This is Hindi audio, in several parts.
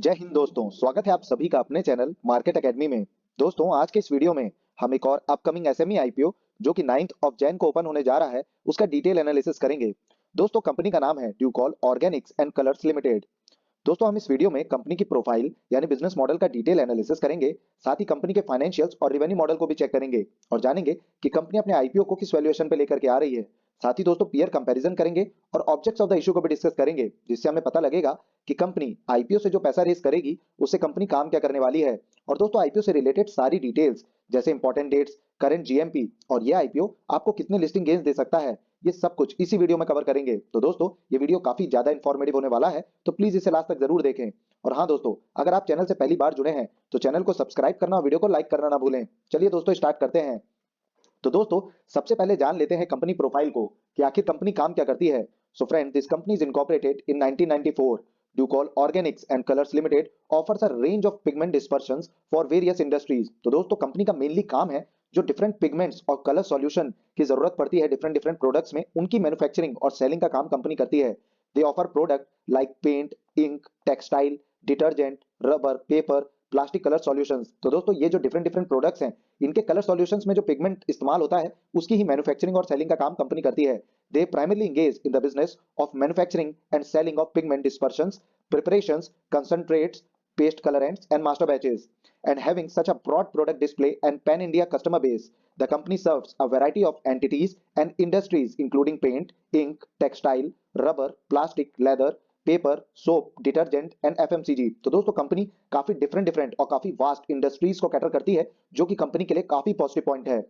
जय हिंद दोस्तों, स्वागत है आप सभी का अपने चैनल मार्केट एकेडमी में। दोस्तों, आज के इस वीडियो में हम एक और अपकमिंग एसएमई आईपीओ जो कि 9th ऑफ जैन को ओपन होने जा रहा है, उसका डिटेल एनालिसिस करेंगे। दोस्तों, कंपनी का नाम है ड्यूकॉल ऑर्गेनिक्स एंड कलर्स लिमिटेड। दोस्तों, हम इस वीडियो में कंपनी की प्रोफाइल यानी बिजनेस मॉडल का डिटेल एनालिसिस करेंगे। साथ ही कंपनी के फाइनेंशियल्स और रेवेन्यू मॉडल को भी चेक करेंगे और जानेंगे कि कंपनी अपने आईपीओ को किस वैल्यूएशन पे लेकर के आ रही है। साथ ही दोस्तों पीयर कंपैरिजन करेंगे और ऑब्जेक्ट्स ऑफ द इशू को भी डिस्कस करेंगे, जिससे हमें पता लगेगा कि कंपनी आईपीओ से जो पैसा रेज करेगी उससे कंपनी काम क्या करने वाली है। और दोस्तों आईपीओ से रिलेटेड सारी डिटेल्स जैसे इंपॉर्टेंट डेट्स, करंट जीएमपी और ये आईपीओ आपको कितने लिस्टिंग गेन्स दे सकता है, ये सब कुछ इसी वीडियो में कवर करेंगे। तो दोस्तों ये वीडियो काफी ज्यादा इंफॉर्मेटिव होने वाला है, तो प्लीज इसे लास्ट तक जरूर देखें। और हाँ दोस्तों, अगर आप चैनल से पहली बार जुड़े हैं तो चैनल को सब्सक्राइब करना और वीडियो को लाइक करना ना भूलें। चलिए दोस्तों स्टार्ट करते हैं। तो दोस्तों सबसे पहले जान लेते हैं कंपनी प्रोफाइल को कि आखिर कंपनी काम क्या करती है। So friend, this company is incorporated in 1994. Ducol Organics and Colors Limited offers a range of pigment dispersions for various industries. तो दोस्तों कंपनी का मेनली काम है जो डिफरेंट पिगमेंट्स और कलर सॉल्यूशन की जरूरत पड़ती है डिफरेंट डिफरेंट प्रोडक्ट्स में, उनकी मैन्युफैक्चरिंग और सेलिंग का काम कंपनी करती है। They offer product like paint, ink, textile, detergent, rubber, paper, plastic colour solutions. तो दोस्तों ये जो डिफरेंट डिफरेंट प्रोडक्ट्स हैं, इनके कलर सॉल्यूशंस में जो पिगमेंट इस्तेमाल होता है उसकी ही मैन्युफैक्चरिंग और सेलिंग का काम कंपनी करती है। They primarily engage in the business of manufacturing and selling of pigment dispersions, preparations, concentrates, paste colorants, and master batches. And having such a broad product display and pan-India customer base, the company serves a variety of entities and industries including paint, ink, textile, rubber, plastic, leather, paper, soap, detergent and FMCG. तो दोस्तों कंपनी काफी डिफरेंट डिफरेंट और काफी वास्ट इंडस्ट्रीज को कैटर करती है, जो कि कंपनी के लिए काफी पॉजिटिव पॉइंट है।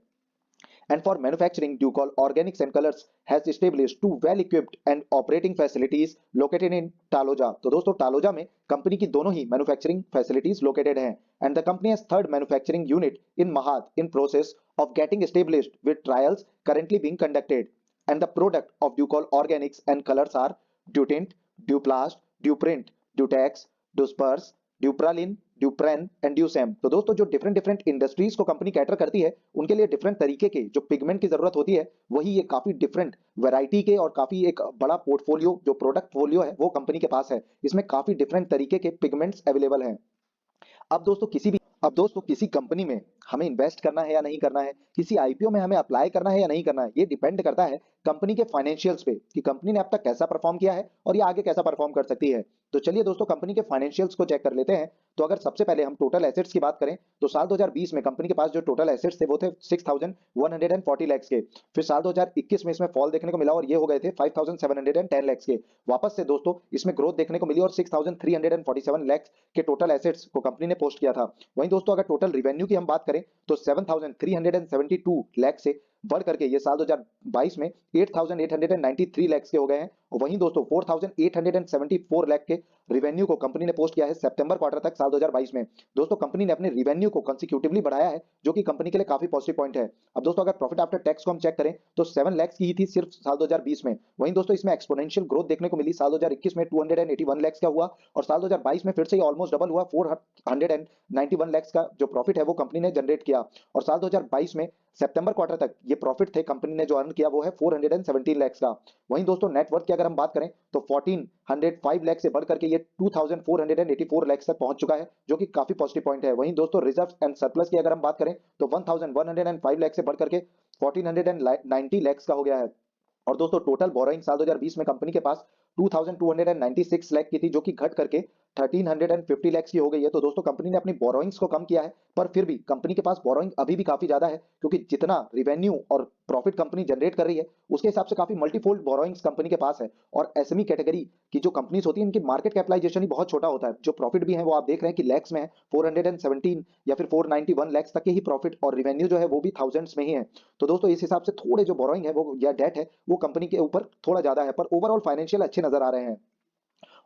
And for manufacturing, Ducol Organics and Colors has established two well-equipped and operating facilities located in Taloja. तो दोस्तों टालोजा में कंपनी की दोनों ही मैन्युफैक्चरिंग फैसिलिटीज लोकेटेड हैं, and the company has third manufacturing unit in Mahad in process of getting established with trials currently being conducted. And the product of Ducol Organics and Colors are Dutint, Duplast, Duprint, Dutex, Dusperse, Duprolin, Dupren and Dusam. तो दोस्तों जो डिफरेंट डिफरेंट इंडस्ट्रीज को कंपनी कैटर करती है उनके लिए डिफरेंट तरीके के जो पिगमेंट की जरूरत होती है, वही ये काफी डिफरेंट वैरायटी के और काफी एक बड़ा पोर्टफोलियो जो प्रोडक्ट फोलियो है वो कंपनी के पास है। इसमें काफी डिफरेंट तरीके के पिगमेंट्स अवेलेबल हैं। अब दोस्तों किसी कंपनी में हमें इन्वेस्ट करना है या नहीं करना है, किसी आईपीओ में हमें अप्लाई करना है या नहीं करना है, ये डिपेंड करता है कंपनी के फाइनेंशियल्स पे कि कंपनी ने अब तक कैसा परफॉर्म किया है और ये आगे कैसा परफॉर्म कर सकती है। तो चलिए दोस्तों कंपनी के फाइनेंशियल्स को चेक कर लेते हैं। तो अगर सबसे पहले हम टोटल एसेट्स की बात करें तो साल 2020 में कंपनी के पास जो टोटल एसेट्स थे वो थे 6140 लाख के। फिर साल 2021 में इसमें फॉल देखने को मिला और ये हो गए थे 5710 लाख के। वापस से दोस्तों इसमें ग्रोथ देखने को मिली और 6347 लाख के टोटल एसेट्स को कंपनी ने पोस्ट किया था। वहीं दोस्तों अगर टोटल रिवेन्यू की हम बात करें तो 7372 लाख से बढ़ करके ये साल 2022 में 8893 लाख के हो गए हैं। और वहीं दोस्तों 4874 लाख के रिवेन्यू को कंपनी ने पोस्ट किया है सितंबर क्वार्टर तक साल 2022 में। दोस्तों कंपनी ने अपने रिवेन्यू को कंसिक्यूटिवली बढ़ाया है, जो कि कंपनी के लिए काफी पॉजिटिव पॉइंट है। अब दोस्तों अगर प्रॉफिट आफ्टर टैक्स को हम चेक करें तो 7 लाख की ही थी सिर्फ साल 2020 में। वहीं दोस्तों इसमें एक्सपोनेंशियल ग्रोथ देखने को मिली, साल 2021 में 281 लाख का हुआ और साल 2022 में फिर से ऑलमोस्ट डबल हुआ, 491 लाख का जो प्रॉफिट है वो कंपनी ने जनरेट किया। और साल 2022 में सितंबर क्वार्टर तक ये प्रॉफिट थे कंपनी ने जो अर्न किया वो है 417 लाख का। वहीं दोस्तों नेटवर्थ की अगर हम बात करें तो 1405 लाख से बढ़ करके ये 2484 लाख तक पहुंच चुका है, जो कि काफी पॉजिटिव पॉइंट है। वहीं दोस्तों रिजर्व एंड सरप्लस की अगर हम बात करें तो 1105 लाख से बढ़ करके 1490 लाख का हो गया है। और दोस्तों टोटल बोरोइंग साल 2020 में कंपनी के पास 2296 लाख की थी, जो कि घट करके 1350 लाख की हो गई है। तो दोस्तों कंपनी ने अपनी बोरोइंग्स को कम किया है, पर फिर भी कंपनी के पास बोरोइंग अभी भी काफी ज्यादा है, क्योंकि जितना रिवेन्यू और प्रॉफिट कंपनी जनरेट कर रही है उसके हिसाब से काफी मल्टीफोल्ड बोरोइंग्स कंपनी के पास है। और एसएमई कैटेगरी की जो कंपनीज होती है इनकी मार्केट कैपिटलाइजेशन ही बहुत छोटा होता है। जो प्रॉफिट भी है वो आप देख रहे हैं कि लैक्स में है, 417 या फिर 491 लाख तक के ही प्रॉफिट, और रिवेन्यू जो है वो भी थाउजेंड्स में ही है। तो दोस्तों इस हिसाब से थोड़े जो बोरोइंग है वो या डेट है वो कंपनी के ऊपर थोड़ा ज्यादा है, पर ओवरऑल फाइनेंशियल अच्छे नजर आ रहे हैं।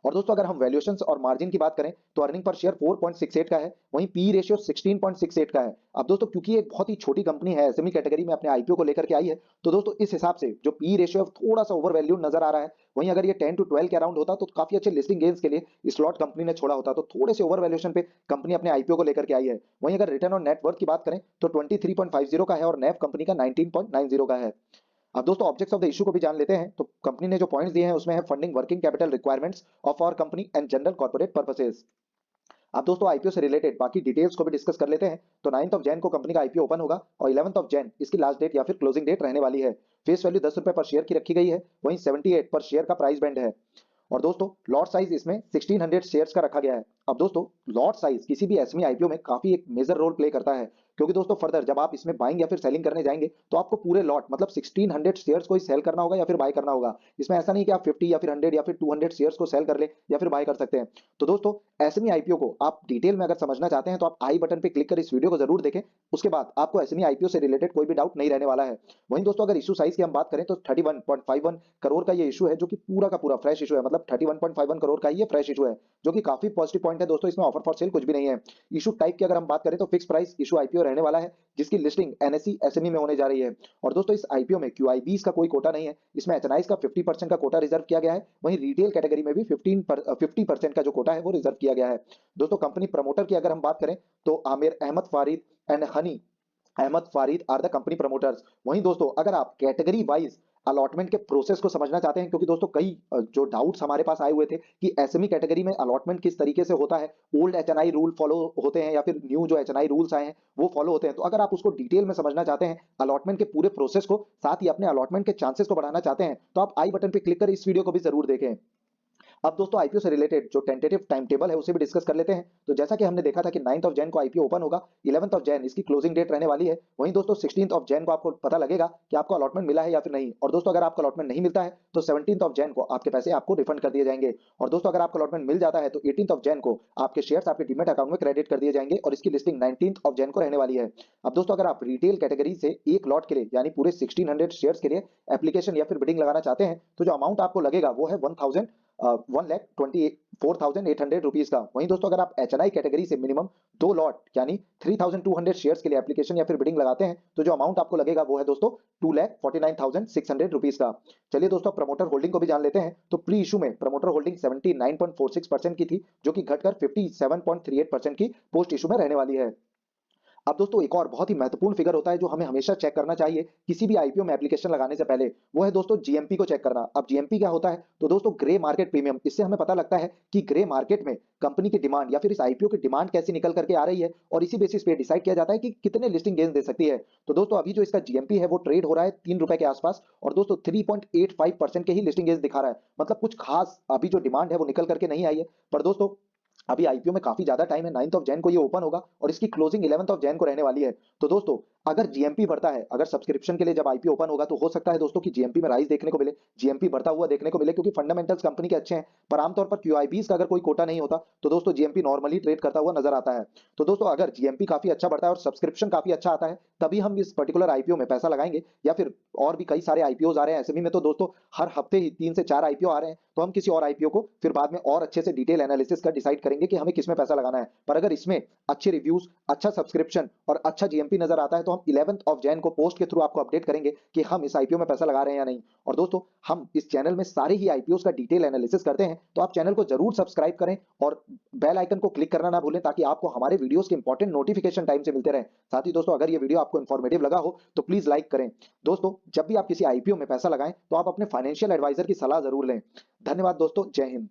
और दोस्तों अगर हम वैल्यूएशंस और मार्जिन की बात करें तो अर्निंग पर शेयर 4.68 का है, वहीं पी रेशियो 16.68 का है। अब दोस्तों क्योंकि एक बहुत ही छोटी कंपनी है, एसएमई कैटेगरी में अपने आईपीओ को लेकर के आई है, तो दोस्तों इस हिसाब से जो पी रेशियो थोड़ा सा ओवर वैल्यू नजर आ रहा है। वहीं अगर ये 10 to 12 के अराउंड होता तो काफी अच्छे लिस्टिंग गेन्स के लिए स्लॉट कंपनी ने छोड़ा होता, तो थोड़े से ओवर वैल्यूएशन पे कंपनी अपने आईपीओ को लेकर के आई है। वहीं अगर रिटर्न ऑन नेटवर्थ की बात करें तो 23.50 का है और नेव कंपनी का 19.90 का है। अब दोस्तों ऑब्जेक्ट्स ऑफ द इशू को भी जान लेते हैं। तो कंपनी ने जो पॉइंट्स दिए हैं उसमें है funding working capital requirements of our company and general corporate purposes. अब दोस्तों आईपीओ से रिलेटेड बाकी डिटेल्स को भी डिस्कस कर लेते हैं। तो 9 ऑफ जैन को कंपनी का आईपीओ ओपन होगा और 11 ऑफ जैन इसकी लास्ट डेट या फिर क्लोजिंग डेट रहने वाली है। फेस वैल्यू 10 रुपए पर शेयर की रखी गई है, वहीं 78 पर शेयर का प्राइस बैंड है। और दोस्तों लॉट साइज इसमें 1600 शेयर्स का रखा गया है। अब दोस्तों लॉट साइज किसी भी एसएमई आईपीओ में काफी एक मेजर रोल प्ले करता है, क्योंकि दोस्तों फर्दर जब आप इसमें बाइंग या फिर सेलिंग करने जाएंगे तो आपको पूरे लॉट मतलब 1600 शेयर्स को ही सेल करना होगा या फिर बाय करना होगा। इसमें ऐसा नहीं कि आप 50 या फिर 100 या फिर 200 शेयर्स को सेल कर ले या फिर बाय कर सकते हैं। तो दोस्तों एसएमई आईपीओ को आप डिटेल में अगर समझना चाहते हैं तो आप आई बटन पे क्लिक कर इस वीडियो को जरूर देखें। उसके बाद आपको एसएमई आईपीओ से रिलेटेड कोई भी डाउट नहीं रहने वाला है। वहीं दोस्तों अगर इशू साइज की हम बात करें तो 31.51 करोड़ का ये इशू है, जो कि पूरा का पूरा फ्रेश इशू है, मतलब 31.51 करोड़ का ये फ्रेश इशू है, जो कि काफी पॉजिटिव पॉइंट है दोस्तों। इसमें ऑफर फॉर सेल कुछ भी नहीं है। इशू टाइप की अगर हम बात करें तो फिक्स प्राइस इशू आईपीओ रहने वाला है, जिसकी लिस्टिंग एनएसई एसएमई में होने जा रही है। और दोस्तों इस आईपीओ में क्यूआईबीज का कोई कोटा नहीं है। इसमें एचएनआईज का 50% का कोटा रिजर्व किया गया है, वहीं रिटेल कैटेगरी में भी 50% का जो कोटा है वो रिजर्व किया गया है। दोस्तों कंपनी प्रमोटर की अगर हम बात करें तो Aamir Ahmed Farid and Honey Ahmed Farid are the company promoters. वहीं दोस्तों अगर आप कैटेगरी वाइज अलॉटमेंट के प्रोसेस को समझना चाहते हैं, क्योंकि दोस्तों कई जो डाउट्स हमारे पास आए हुए थे कि एसएमई कैटेगरी में अलॉटमेंट किस तरीके से होता है, ओल्ड एचएनआई रूल फॉलो होते हैं या फिर न्यू जो एचएनआई रूल्स आए हैं वो फॉलो होते हैं। तो अगर आप उसको डिटेल में समझना चाहते हैं अलॉटमेंट के पूरे प्रोसेस को, साथ ही अपने अलॉटमेंट के चांसेस को बढ़ाना चाहते हैं, तो आप आई बटन पे क्लिक कर इस वीडियो को भी जरूर देखें। अब दोस्तों आईपीओ से रिलेटेड जो टेंटेटिव टाइम टेबल है उसे भी डिस्कस कर लेते हैं। तो जैसा कि हमने देखा था कि 9 ऑफ जैन को आईपीओ ओपन होगा, 11 ऑफ जैन इसकी क्लोजिंग डेट रहने वाली है। वहीं दोस्तों 16 ऑफ जैन को आपको पता लगेगा कि आपको अलॉटमेंट मिला है या फिर नहीं। और दोस्तों अगर आपको अलॉटमेंट नहीं मिलता है तो 17 ऑफ जैन को आपके पैसे आपको रिफंड कर दिए जाएंगे। और दोस्तों अगर आपको अलॉटमेंट मिल जाता है तो 18 ऑफ जैन को आपके शेयर्स आपके डीमेट अकाउंट में क्रेडिट कर दिए जाएंगे और इसकी लिस्टिंग 19 ऑफ जैन को रहने वाली है। अब दोस्तों अगर आप रिटेल कैटेगरी से एक लॉट के लिए यानी पूरे 1600 शेयर्स के लिए एप्लीकेशन या फिर बिडिंग लगाना चाहते हैं तो जो अमाउंट आपको लगेगा वो है 1,24,800 रुपीज का। वहीं दोस्तों अगर आप एचएनआई कैटेगरी से मिनिमम 2 लॉट यानी 3,200 शेयर्स के लिए एप्लीकेशन या फिर बिडिंग लगाते हैं तो जो अमाउंट आपको लगेगा वो है दोस्तों 2,49,600 रुपीज का। चलिए दोस्तों प्रमोटर होल्डिंग को भी जान लेते हैं। तो प्री इशू में प्रमोटर होल्डिंग 79.46% की थी, जो कि घटकर 57.38% की पोस्ट इशू में रहने वाली है। अब दोस्तों एक और बहुत ही महत्वपूर्ण फिगर होता है जो हमें हमेशा चेक करना चाहिए किसी भी आईपीओ में एप्लीकेशन लगाने से पहले, वो है दोस्तों जीएमपी को चेक करना। अब जीएमपी क्या होता है? तो दोस्तों ग्रे मार्केट प्रीमियम। इससे हमें पता लगता है कि ग्रे मार्केट में कंपनी की डिमांड या फिर इस आईपीओ की डिमांड कैसी निकल करके आ रही है, और इसी बेसिस पे डिसाइड किया जाता है कि कितने लिस्टिंग गेंस दे सकती है। तो दोस्तों अभी जो इसका जीएमपी है वो ट्रेड हो रहा है 3 रुपए के आसपास, और दोस्तों 3.85% के ही लिस्टिंग गेंस दिखा रहा है। मतलब कुछ खास अभी जो डिमांड है वो निकल करके नहीं आई है। पर दोस्तों अभी आईपीओ में काफी ज्यादा टाइम है, 9 ऑफ जैन को ये ओपन होगा और इसकी क्लोजिंग 11 ऑफ जैन को रहने वाली है। तो दोस्तों अगर जीएमपी बढ़ता है, अगर सब्सक्रिप्शन के लिए जब आईपीओ ओपन होगा तो हो सकता है दोस्तों कि जीएमपी में राइज देखने को मिले, जीएमपी बढ़ता हुआ देखने को मिले, क्योंकि फंडामेंटल्स कंपनी के अच्छे हैं। पर आमतौर पर क्यूआईबीज का अगर कोई कोटा नहीं होता तो दोस्तों जीएमपी नॉर्मली ट्रेड करता हुआ नजर आता है। तो दोस्तों अगर जीएमपी काफी अच्छा बढ़ता है और सब्सक्रिप्शन काफी अच्छा आता है तभी हम इस पर्टिकुलर आईपीओ में पैसा लगाएंगे, या फिर और भी कई सारे आईपीओ आ रहे हैं एसएमई में। तो दोस्तों हर हफ्ते ही 3 से 4 आईपीओ आ रहे हैं, तो हम किसी और आईपीओ को फिर बाद में और अच्छे से डिटेल एनालिसिस कर डिसाइड करेंगे कि हमें किसमें पैसा लगाना है। पर अगर इसमें अच्छे रिव्यूज, अच्छा सब्सक्रिप्शन और अच्छा जीएमपी नजर आता है तो हम 11 ऑफ जैन को पोस्ट के थ्रू आपको अपडेट करेंगे कि हम इस आईपीओ में पैसा लगा रहे हैं या नहीं। और दोस्तों हम इस चैनल में सारे ही आईपीओ का डिटेल एनालिसिस करते हैं, तो आप चैनल को जरूर सब्सक्राइब करें और बेल आइकन को क्लिक करना ना भूलें, ताकि आपको हमारे वीडियोस के इंपॉर्टेंट नोटिफिकेशन टाइम से मिलते रहे। साथ ही दोस्तों अगर ये वीडियो आपको इन्फॉर्मेटिव लगा हो तो प्लीज लाइक करें। दोस्तों जब भी आप किसी आईपीओ में पैसा लगाएं तो आप अपने फाइनेंशियल एडवाइजर की सलाह जरूर लें। धन्यवाद दोस्तों, जय हिंद।